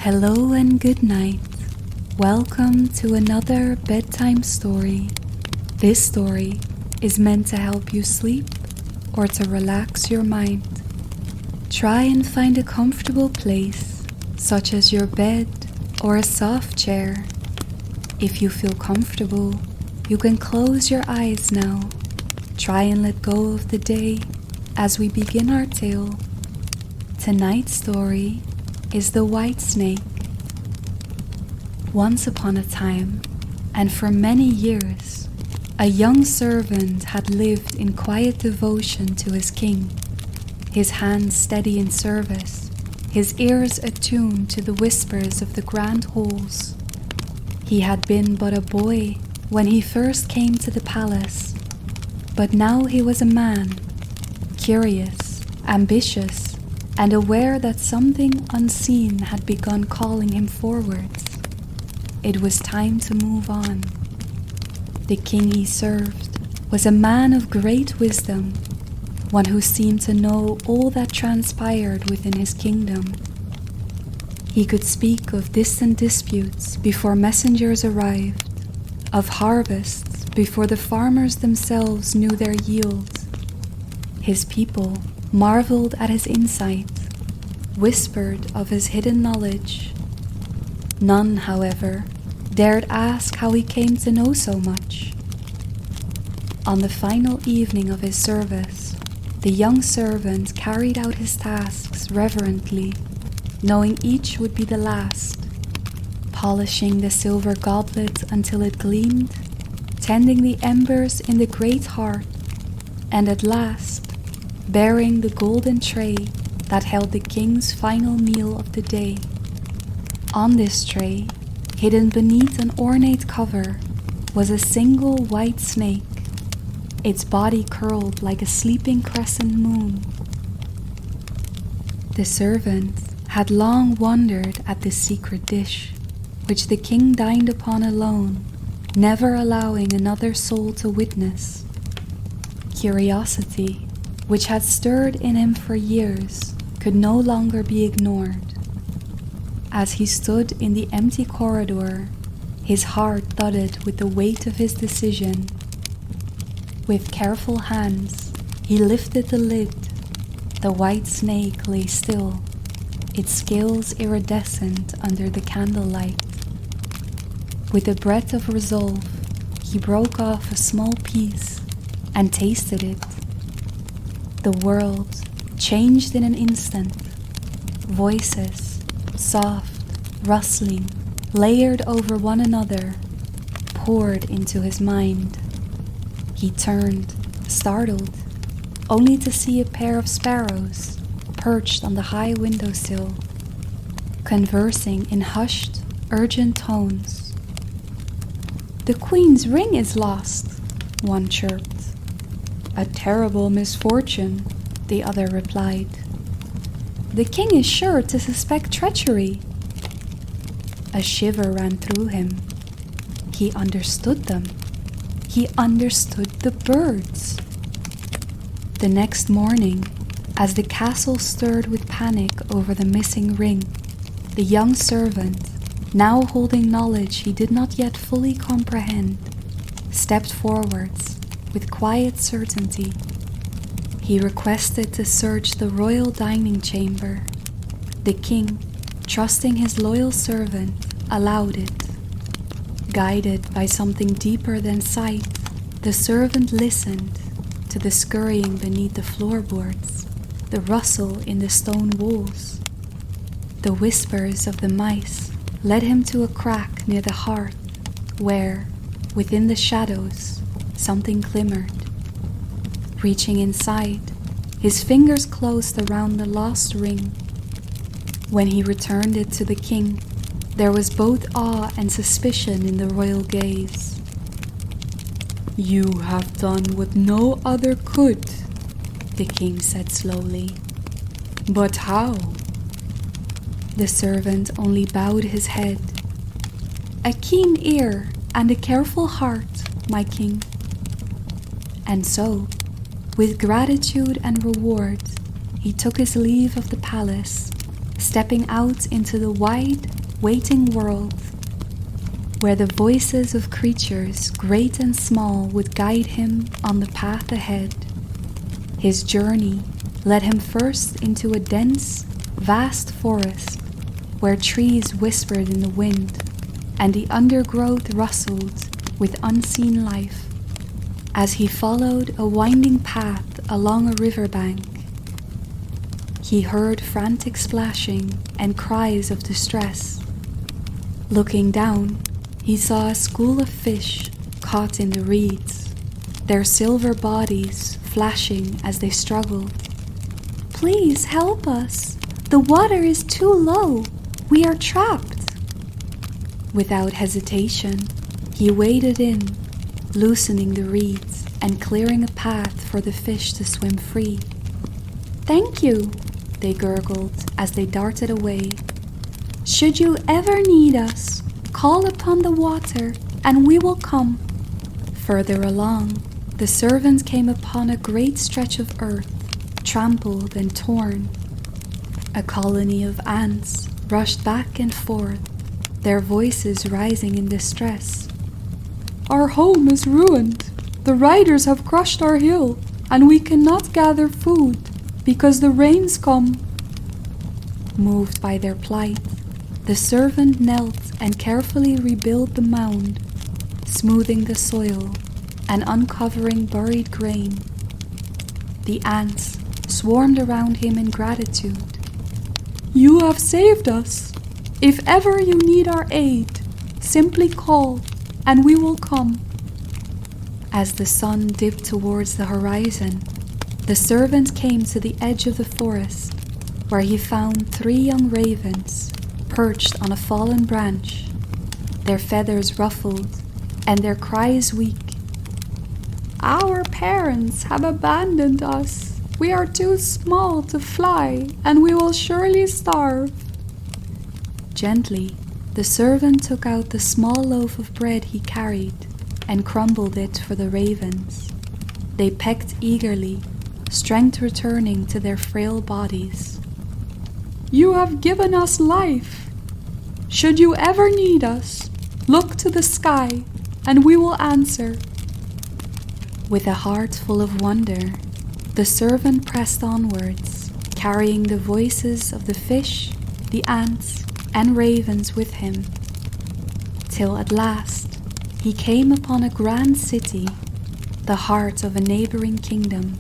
Hello and good night. Welcome to another bedtime story. This story is meant to help you sleep or to relax your mind. Try and find a comfortable place, such as your bed or a soft chair. If you feel comfortable, you can close your eyes now. Try and let go of the day as we begin our tale. Tonight's story is The White Snake. Once upon a time, and for many years, a young servant had lived in quiet devotion to his king, his hands steady in service, his ears attuned to the whispers of the grand halls. He had been but a boy when he first came to the palace, but now he was a man, curious, ambitious, and aware that something unseen had begun calling him forwards. It was time to move on. The king he served was a man of great wisdom, one who seemed to know all that transpired within his kingdom. He could speak of distant disputes before messengers arrived, of harvests before the farmers themselves knew their yield. His people marveled at his insight, whispered of his hidden knowledge. None, however, dared ask how he came to know so much. On the final evening of his service, the young servant carried out his tasks reverently, knowing each would be the last, polishing the silver goblet until it gleamed, tending the embers in the great hearth, and at last, bearing the golden tray that held the king's final meal of the day. On this tray, hidden beneath an ornate cover, was a single white snake, its body curled like a sleeping crescent moon. The servant had long wondered at this secret dish, which the king dined upon alone, never allowing another soul to witness. Curiosity, which had stirred in him for years, could no longer be ignored. As he stood in the empty corridor, his heart thudded with the weight of his decision. With careful hands, he lifted the lid. The white snake lay still, its scales iridescent under the candlelight. With a breath of resolve, he broke off a small piece and tasted it. The world changed in an instant. Voices, soft, rustling, layered over one another, poured into his mind. He turned, startled, only to see a pair of sparrows perched on the high windowsill, conversing in hushed, urgent tones. "The queen's ring is lost," one chirped. "A terrible misfortune," the other replied. "The king is sure to suspect treachery." A shiver ran through him. He understood them. He understood the birds. The next morning, as the castle stirred with panic over the missing ring, the young servant, now holding knowledge he did not yet fully comprehend, stepped forwards with quiet certainty. He requested to search the royal dining chamber. The king, trusting his loyal servant, allowed it. Guided by something deeper than sight, the servant listened to the scurrying beneath the floorboards, the rustle in the stone walls. The whispers of the mice led him to a crack near the hearth, where, within the shadows, something glimmered. Reaching inside, his fingers closed around the lost ring. When he returned it to the king, there was both awe and suspicion in the royal gaze. "You have done what no other could," the king said slowly. "But how?" The servant only bowed his head. "A keen ear and a careful heart, my king." And so, with gratitude and reward, he took his leave of the palace, stepping out into the wide, waiting world, where the voices of creatures great and small would guide him on the path ahead. His journey led him first into a dense, vast forest, where trees whispered in the wind, and the undergrowth rustled with unseen life. As he followed a winding path along a riverbank, he heard frantic splashing and cries of distress. Looking down, he saw a school of fish caught in the reeds, their silver bodies flashing as they struggled. "Please help us! The water is too low! We are trapped!" Without hesitation, he waded in, loosening the reeds and clearing a path for the fish to swim free. "Thank you," they gurgled as they darted away. "Should you ever need us, call upon the water and we will come." Further along, the servant came upon a great stretch of earth, trampled and torn. A colony of ants rushed back and forth, their voices rising in distress. "Our home is ruined. The riders have crushed our hill, and we cannot gather food because the rains come." Moved by their plight, the servant knelt and carefully rebuilt the mound, smoothing the soil and uncovering buried grain. The ants swarmed around him in gratitude. "You have saved us. If ever you need our aid, simply call and we will come." As the sun dipped towards the horizon, the servant came to the edge of the forest, where he found 3 young ravens perched on a fallen branch, their feathers ruffled and their cries weak. "Our parents have abandoned us. We are too small to fly, and we will surely starve." Gently, the servant took out the small loaf of bread he carried and crumbled it for the ravens. They pecked eagerly, strength returning to their frail bodies. "You have given us life. Should you ever need us, look to the sky, and we will answer." With a heart full of wonder, the servant pressed onwards, carrying the voices of the fish, the ants, and ravens with him, till at last he came upon a grand city, the heart of a neighboring kingdom.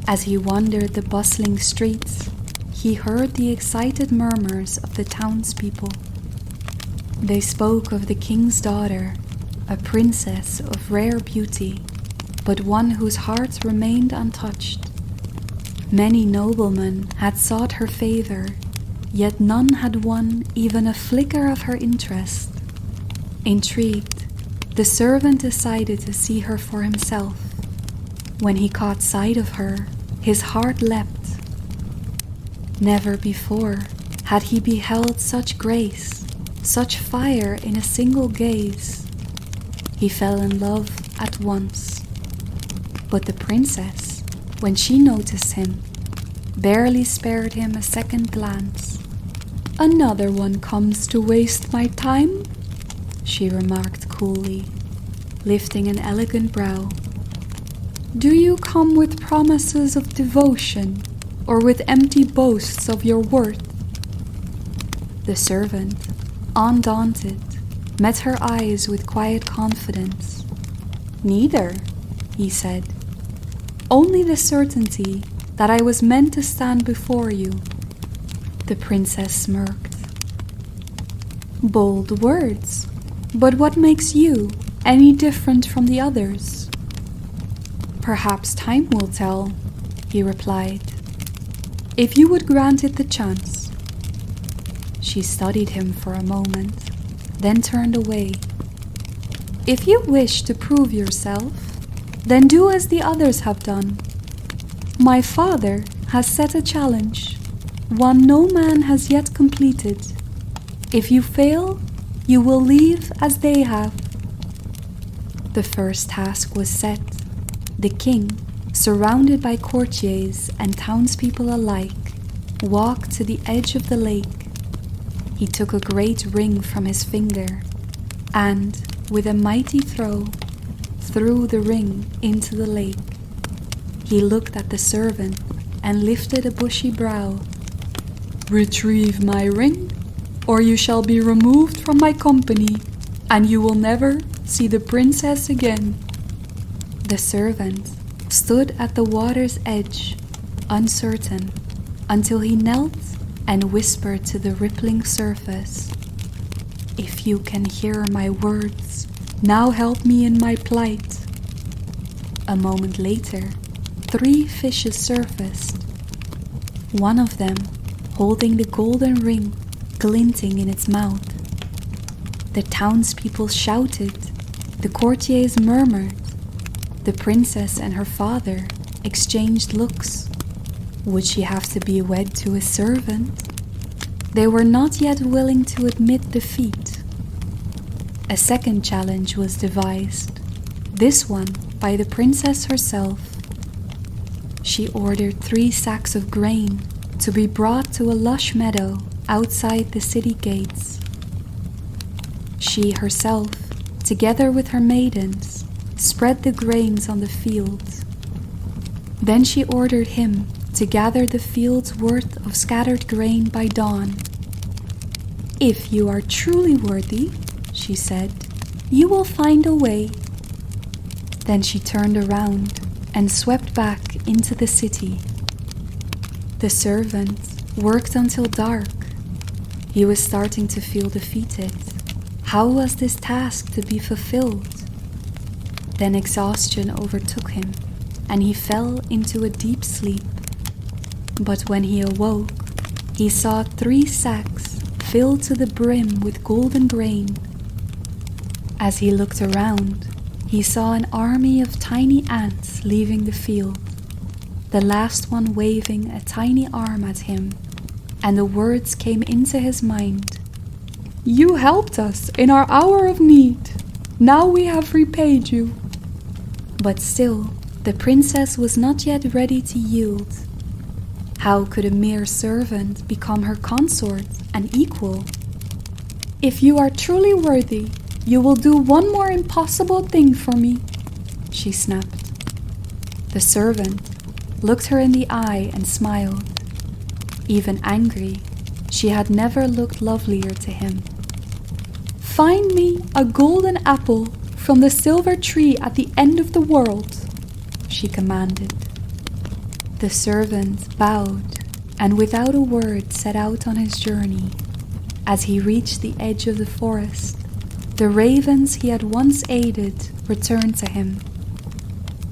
As he wandered the bustling streets, he heard the excited murmurs of the townspeople. They spoke of the king's daughter, a princess of rare beauty, but one whose heart remained untouched. Many noblemen had sought her favor, yet none had won even a flicker of her interest. Intrigued, the servant decided to see her for himself. When he caught sight of her, his heart leapt. Never before had he beheld such grace, such fire in a single gaze. He fell in love at once. But the princess, when she noticed him, barely spared him a second glance. "Another one comes to waste my time," she remarked coolly, lifting an elegant brow. "Do you come with promises of devotion, or with empty boasts of your worth?" The servant, undaunted, met her eyes with quiet confidence. "Neither," he said. "Only the certainty that I was meant to stand before you." The princess smirked. "Bold words, but what makes you any different from the others?" "Perhaps time will tell," he replied. "If you would grant it the chance." She studied him for a moment, then turned away. "If you wish to prove yourself, then do as the others have done. My father has set a challenge, one no man has yet completed. If you fail, you will leave as they have." The first task was set. The king, surrounded by courtiers and townspeople alike, walked to the edge of the lake. He took a great ring from his finger and, with a mighty throw, threw the ring into the lake. He looked at the servant and lifted a bushy brow. "Retrieve my ring, or you shall be removed from my company, and you will never see the princess again." The servant stood at the water's edge, uncertain, until he knelt and whispered to the rippling surface, "If you can hear my words, now help me in my plight." A moment later, 3 fishes surfaced, one of them holding the golden ring glinting in its mouth. The townspeople shouted, the courtiers murmured, the princess and her father exchanged looks. Would she have to be wed to a servant? They were not yet willing to admit defeat. A second challenge was devised, this one by the princess herself. She ordered 3 sacks of grain to be brought to a lush meadow outside the city gates. She herself, together with her maidens, spread the grains on the fields. Then she ordered him to gather the field's worth of scattered grain by dawn. "If you are truly worthy," she said, "you will find a way." Then she turned around and swept back into the city. The servant worked until dark. He was starting to feel defeated. How was this task to be fulfilled? Then exhaustion overtook him, and he fell into a deep sleep. But when he awoke, he saw 3 sacks filled to the brim with golden grain. As he looked around, he saw an army of tiny ants leaving the field, the last one waving a tiny arm at him, and the words came into his mind, "You helped us in our hour of need. Now we have repaid you." But still, the princess was not yet ready to yield. How could a mere servant become her consort and equal? "If you are truly worthy, you will do one more impossible thing for me," she snapped. The servant looked her in the eye and smiled. Even angry, she had never looked lovelier to him. "Find me a golden apple from the silver tree at the end of the world," she commanded. The servant bowed and without a word set out on his journey. As he reached the edge of the forest, the ravens he had once aided returned to him.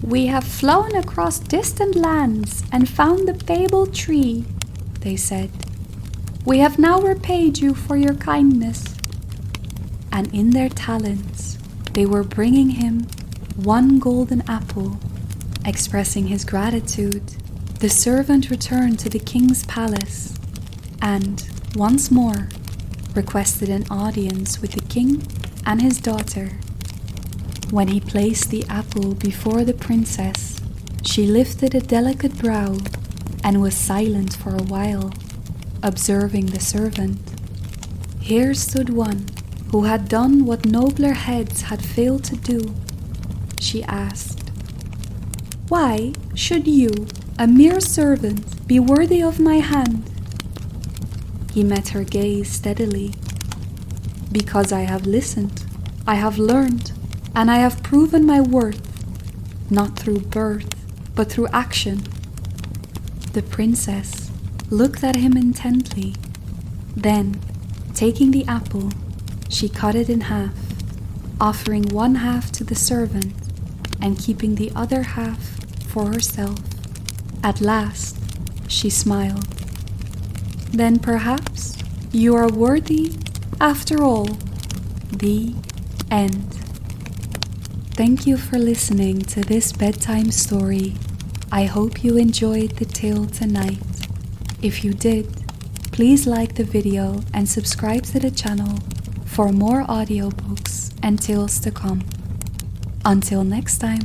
"We have flown across distant lands and found the fabled tree," they said. "We have now repaid you for your kindness." And in their talons, they were bringing him 1 golden apple. Expressing his gratitude, the servant returned to the king's palace and, once more, requested an audience with the king and his daughter. When he placed the apple before the princess, she lifted a delicate brow and was silent for a while, observing the servant. Here stood one who had done what nobler heads had failed to do. She asked, "Why should you, a mere servant, be worthy of my hand?" He met her gaze steadily. "Because I have listened, I have learned, and I have proven my worth, not through birth, but through action." The princess looked at him intently. Then, taking the apple, she cut it in half, offering 1/2 to the servant and keeping the other half for herself. At last, she smiled. "Then perhaps you are worthy after all." The end. Thank you for listening to this bedtime story. I hope you enjoyed the tale tonight. If you did, please like the video and subscribe to the channel for more audiobooks and tales to come. Until next time.